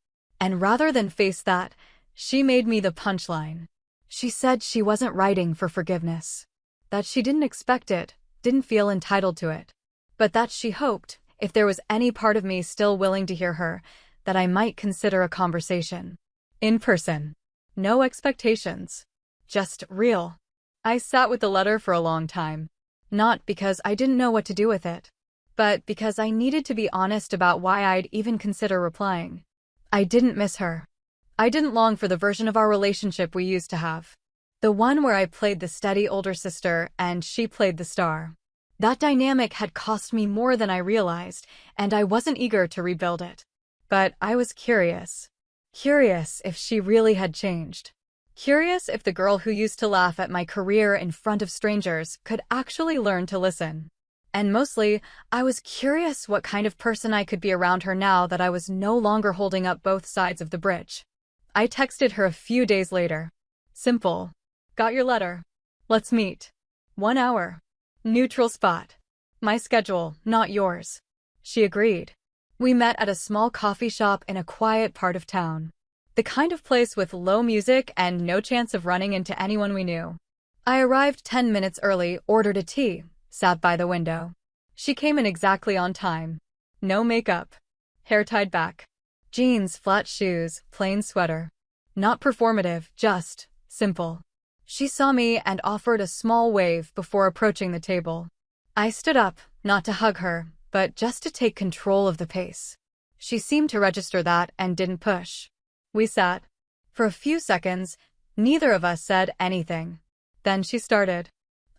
And rather than face that, she made me the punchline. She said she wasn't writing for forgiveness. That she didn't expect it, didn't feel entitled to it. But that she hoped, if there was any part of me still willing to hear her, that I might consider a conversation. In person. No expectations. Just real. I sat with the letter for a long time. Not because I didn't know what to do with it, but because I needed to be honest about why I'd even consider replying. I didn't miss her. I didn't long for the version of our relationship we used to have. The one where I played the steady older sister and she played the star. That dynamic had cost me more than I realized, and I wasn't eager to rebuild it. But I was curious. Curious if she really had changed. Curious if the girl who used to laugh at my career in front of strangers could actually learn to listen. And mostly, I was curious what kind of person I could be around her now that I was no longer holding up both sides of the bridge. I texted her a few days later. Simple. Got your letter. Let's meet. 1 hour. Neutral spot. My schedule, not yours. She agreed. We met at a small coffee shop in a quiet part of town. The kind of place with low music and no chance of running into anyone we knew. I arrived 10 minutes early, ordered a tea, sat by the window. She came in exactly on time. No makeup. Hair tied back. Jeans, flat shoes, plain sweater. Not performative, just simple. She saw me and offered a small wave before approaching the table. I stood up, not to hug her, but just to take control of the pace. She seemed to register that and didn't push. We sat. For a few seconds, neither of us said anything. Then she started.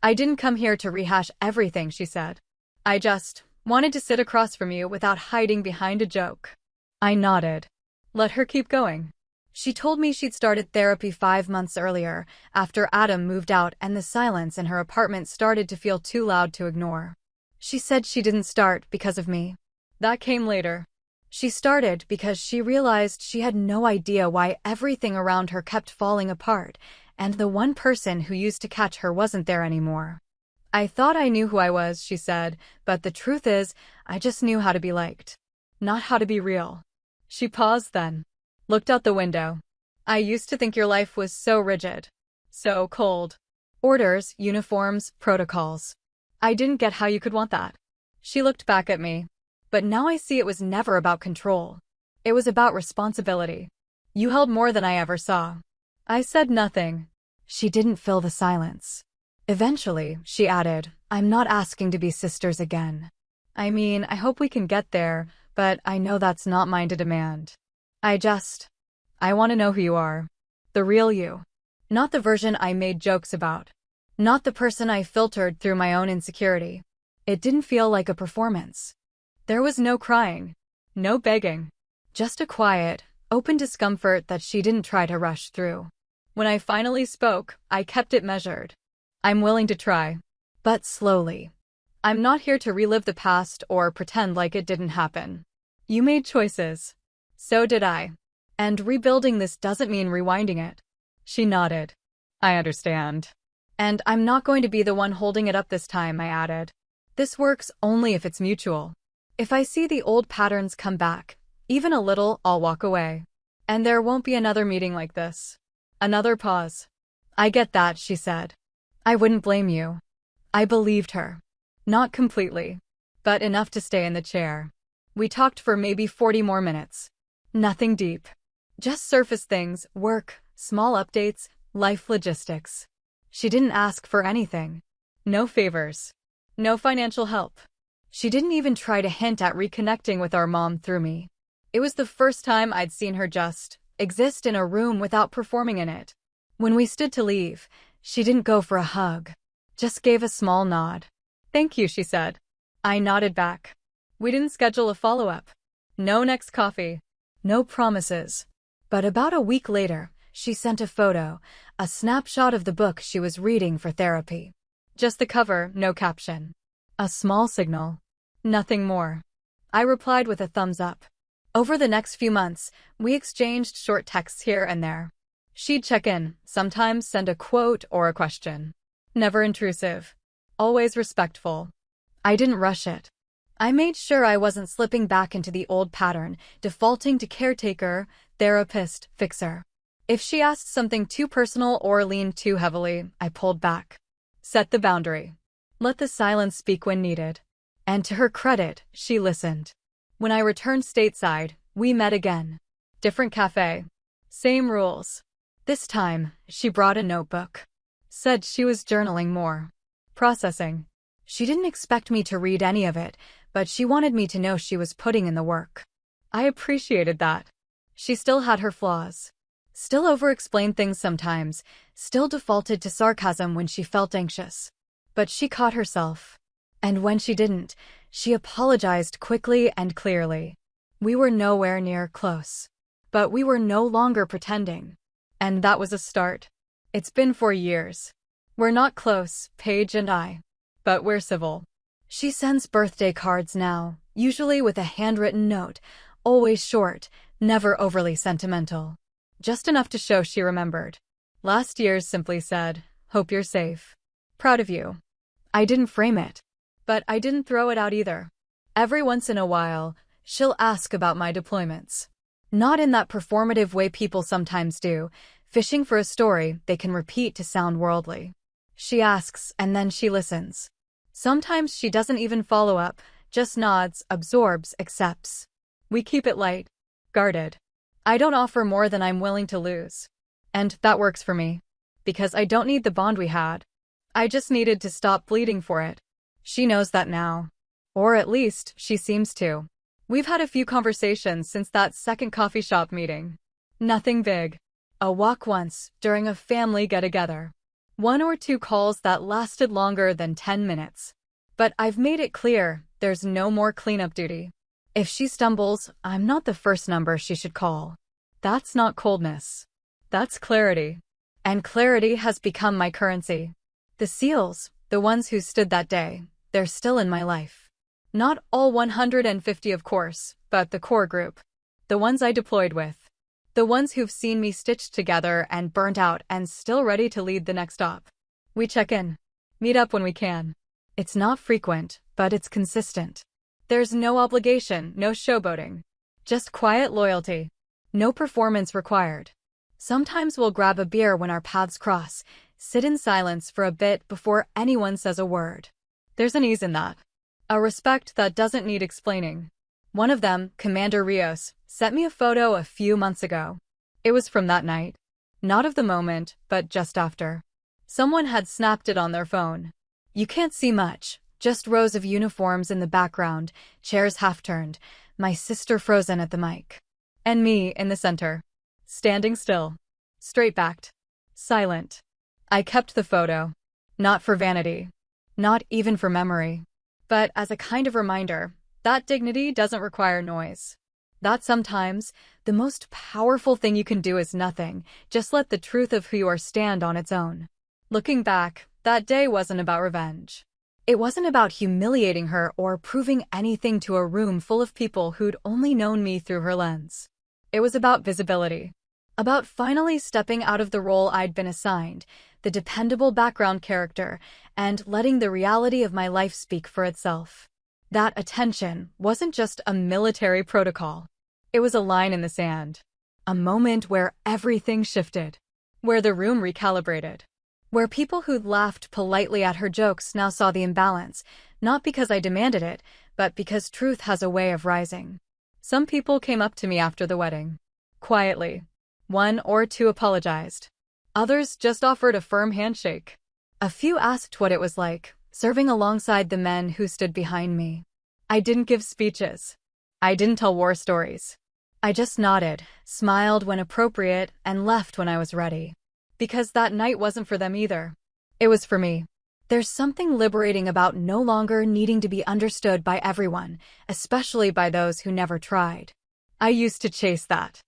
I didn't come here to rehash everything, she said. I just wanted to sit across from you without hiding behind a joke. I nodded. Let her keep going. She told me she'd started therapy 5 months earlier, after Adam moved out and the silence in her apartment started to feel too loud to ignore. She said she didn't start because of me. That came later. She started because she realized she had no idea why everything around her kept falling apart, and the one person who used to catch her wasn't there anymore. I thought I knew who I was, she said, but the truth is, I just knew how to be liked. Not how to be real. She paused then. Looked out the window. I used to think your life was so rigid. So cold. Orders, uniforms, protocols. I didn't get how you could want that. She looked back at me. But now I see it was never about control. It was about responsibility. You held more than I ever saw. I said nothing. She didn't fill the silence. Eventually, she added, I'm not asking to be sisters again. I mean, I hope we can get there, but I know that's not mine to demand. I want to know who you are. The real you. Not the version I made jokes about. Not the person I filtered through my own insecurity. It didn't feel like a performance. There was no crying. No begging. Just a quiet, open discomfort that she didn't try to rush through. When I finally spoke, I kept it measured. I'm willing to try. But slowly. I'm not here to relive the past or pretend like it didn't happen. You made choices. So did I. And rebuilding this doesn't mean rewinding it. She nodded. I understand. And I'm not going to be the one holding it up this time, I added. This works only if it's mutual. If I see the old patterns come back, even a little, I'll walk away. And there won't be another meeting like this. Another pause. I get that, she said. I wouldn't blame you. I believed her. Not completely, but enough to stay in the chair. We talked for maybe 40 more minutes. Nothing deep. Just surface things, work, small updates, life logistics. She didn't ask for anything. No favors. No financial help. She didn't even try to hint at reconnecting with our mom through me. It was the first time I'd seen her just exist in a room without performing in it. When we stood to leave, she didn't go for a hug. Just gave a small nod. Thank you, she said. I nodded back. We didn't schedule a follow-up. No next coffee. No promises. But about a week later, she sent a photo, a snapshot of the book she was reading for therapy. Just the cover, no caption. A small signal. Nothing more. I replied with a thumbs up. Over the next few months, we exchanged short texts here and there. She'd check in, sometimes send a quote or a question. Never intrusive. Always respectful. I didn't rush it. I made sure I wasn't slipping back into the old pattern, defaulting to caretaker, therapist, fixer. If she asked something too personal or leaned too heavily, I pulled back. Set the boundary. Let the silence speak when needed. And to her credit, she listened. When I returned stateside, We met again. Different cafe. Same rules. This time, she brought a notebook. Said she was journaling more. Processing. She didn't expect me to read any of it, but she wanted me to know she was putting in the work. I appreciated that. She still had her flaws. Still over-explained things sometimes, still defaulted to sarcasm when she felt anxious. But she caught herself. And when she didn't, she apologized quickly and clearly. We were nowhere near close. But we were no longer pretending. And that was a start. It's been 4 years. We're not close, Paige and I. But we're civil. She sends birthday cards now, usually with a handwritten note, always short, never overly sentimental. Just enough to show she remembered. Last year's simply said, "Hope you're safe. Proud of you." I didn't frame it. But I didn't throw it out either. Every once in a while, she'll ask about my deployments. Not in that performative way people sometimes do, fishing for a story they can repeat to sound worldly. She asks, and then she listens. Sometimes she doesn't even follow up, just nods, absorbs, accepts. We keep it light, guarded. I don't offer more than I'm willing to lose. And that works for me. Because I don't need the bond we had. I just needed to stop bleeding for it. She knows that now. Or at least, she seems to. We've had a few conversations since that second coffee shop meeting. Nothing big. A walk once, during a family get-together. 1 or 2 calls that lasted longer than 10 minutes. But I've made it clear, there's no more cleanup duty. If she stumbles, I'm not the first number she should call. That's not coldness. That's clarity. And clarity has become my currency. The SEALs, the ones who stood that day, they're still in my life. Not all 150, of course, but the core group. The ones I deployed with. The ones who've seen me stitched together and burnt out and still ready to lead the next op. We check in. Meet up when we can. It's not frequent, but it's consistent. There's no obligation, no showboating. Just quiet loyalty. No performance required. Sometimes we'll grab a beer when our paths cross, sit in silence for a bit before anyone says a word. There's an ease in that. A respect that doesn't need explaining. One of them, Commander Rios, sent me a photo a few months ago. It was from that night. Not of the moment, but just after. Someone had snapped it on their phone. You can't see much, just rows of uniforms in the background, chairs half-turned, my sister frozen at the mic. And me in the center. Standing still. Straight-backed. Silent. I kept the photo. Not for vanity. Not even for memory. But as a kind of reminder, that dignity doesn't require noise. That sometimes, the most powerful thing you can do is nothing, just let the truth of who you are stand on its own. Looking back, that day wasn't about revenge. It wasn't about humiliating her or proving anything to a room full of people who'd only known me through her lens. It was about visibility. About finally stepping out of the role I'd been assigned, the dependable background character, and letting the reality of my life speak for itself. That attention wasn't just a military protocol. It was a line in the sand. A moment where everything shifted. Where the room recalibrated. Where people who'd laughed politely at her jokes now saw the imbalance, not because I demanded it, but because truth has a way of rising. Some people came up to me after the wedding. Quietly. 1 or 2 apologized. Others just offered a firm handshake. A few asked what it was like, serving alongside the men who stood behind me. I didn't give speeches. I didn't tell war stories. I just nodded, smiled when appropriate, and left when I was ready. Because that night wasn't for them either. It was for me. There's something liberating about no longer needing to be understood by everyone, especially by those who never tried. I used to chase that.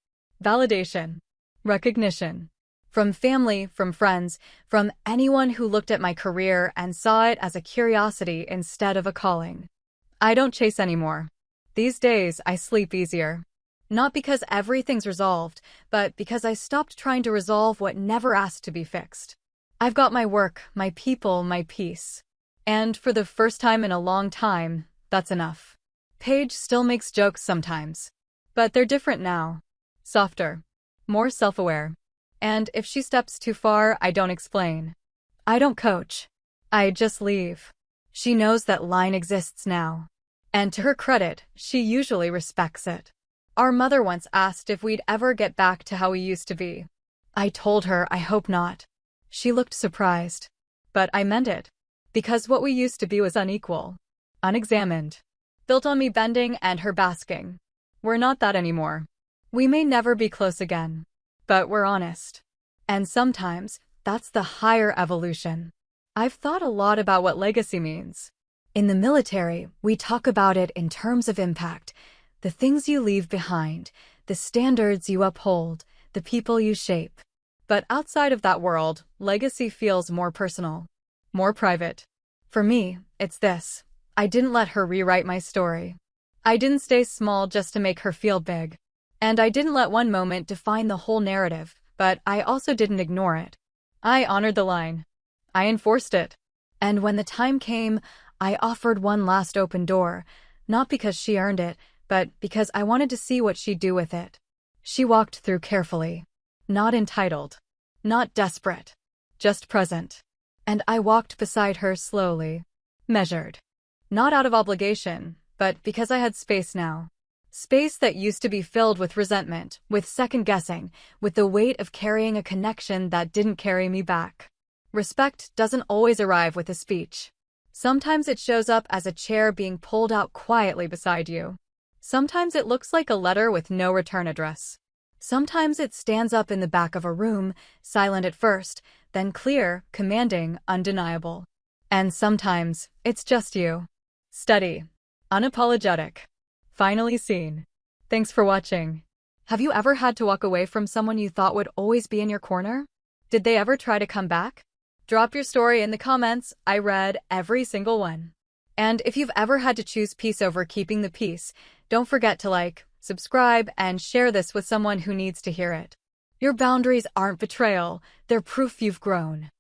Validation. Recognition. From family, from friends, from anyone who looked at my career and saw it as a curiosity instead of a calling. I don't chase anymore. These days, I sleep easier. Not because everything's resolved, but because I stopped trying to resolve what never asked to be fixed. I've got my work, my people, my peace. And for the first time in a long time, that's enough. Paige still makes jokes sometimes. But they're different now. Softer. More self-aware. And if she steps too far, I don't explain. I don't coach. I just leave. She knows that line exists now. And to her credit, she usually respects it. Our mother once asked if we'd ever get back to how we used to be. I told her I hope not. She looked surprised. But I meant it. Because what we used to be was unequal, unexamined, built on me bending and her basking. We're not that anymore. We may never be close again, but we're honest. And sometimes, that's the higher evolution. I've thought a lot about what legacy means. In the military, we talk about it in terms of impact, the things you leave behind, the standards you uphold, the people you shape. But outside of that world, legacy feels more personal, more private. For me, it's this. I didn't let her rewrite my story. I didn't stay small just to make her feel big. And I didn't let one moment define the whole narrative, but I also didn't ignore it. I honored the line. I enforced it. And when the time came, I offered one last open door, not because she earned it, but because I wanted to see what she'd do with it. She walked through carefully. Not entitled. Not desperate. Just present. And I walked beside her slowly. Measured. Not out of obligation, but because I had space now. Space that used to be filled with resentment, with second-guessing, with the weight of carrying a connection that didn't carry me back. Respect doesn't always arrive with a speech. Sometimes it shows up as a chair being pulled out quietly beside you. Sometimes it looks like a letter with no return address. Sometimes it stands up in the back of a room, silent at first, then clear, commanding, undeniable. And sometimes it's just you. Steady. Unapologetic. Finally seen. Thanks for watching. Have you ever had to walk away from someone you thought would always be in your corner? Did they ever try to come back? Drop your story in the comments. I read every single one. And if you've ever had to choose peace over keeping the peace, don't forget to like, subscribe, and share this with someone who needs to hear it. Your boundaries aren't betrayal, they're proof you've grown.